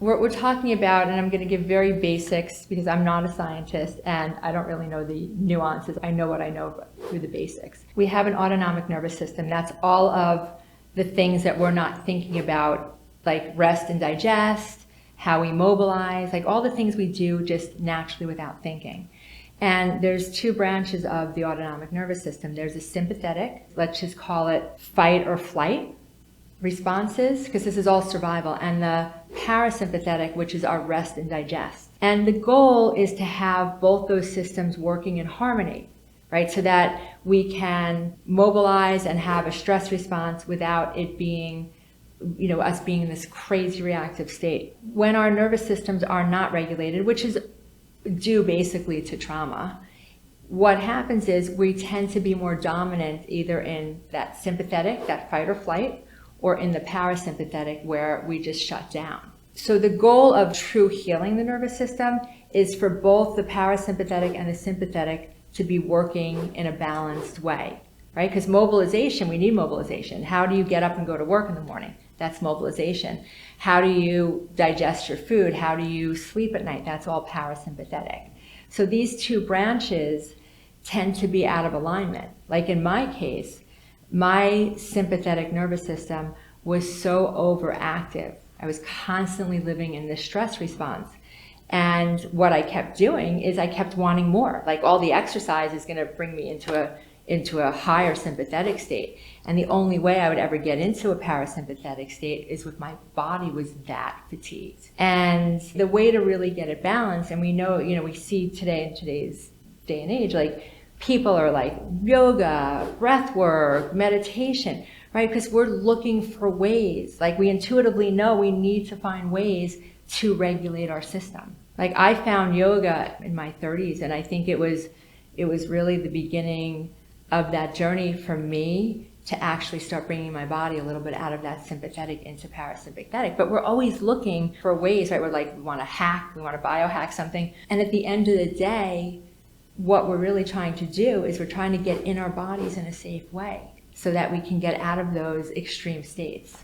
What we're talking about, and I'm going to give very basics because I'm not a scientist and I don't really know the nuances. I know what I know through the basics. We have an autonomic nervous system. That's all of the things that we're not thinking about, like rest and digest, how we mobilize, like all the things we do just naturally without thinking. And there's two branches of the autonomic nervous system. There's a sympathetic, let's just call it fight or flight responses, because this is all survival, and the parasympathetic, which is our rest and digest. And the goal is to have both those systems working in harmony, right? So that we can mobilize and have a stress response without it being, us being in this crazy reactive state. When our nervous systems are not regulated, which is due basically to trauma, what happens is we tend to be more dominant either in that sympathetic, that fight or flight, or in the parasympathetic where we just shut down. So the goal of true healing the nervous system is for both the parasympathetic and the sympathetic to be working in a balanced way, right? Because mobilization, we need mobilization. How do you get up and go to work in the morning? That's mobilization. How do you digest your food? How do you sleep at night? That's all parasympathetic. So these two branches tend to be out of alignment. Like in my case, my sympathetic nervous system was so overactive. I was constantly living in this stress response. And what I kept doing is I kept wanting more. Like all the exercise is going to bring me into a higher sympathetic state. And the only way I would ever get into a parasympathetic state is if my body was that fatigued. And the way to really get it balanced, and we know, we see today in today's day and age, like people are like yoga, breath work, meditation, right? Because we're looking for ways, like we intuitively know we need to find ways to regulate our system. Like I found yoga in my 30s, and I think it was really the beginning of that journey for me to actually start bringing my body a little bit out of that sympathetic into parasympathetic. But we're always looking for ways, right? We're like, we want to hack, we want to biohack something. And at the end of the day, what we're really trying to do is we're trying to get in our bodies in a safe way so that we can get out of those extreme states.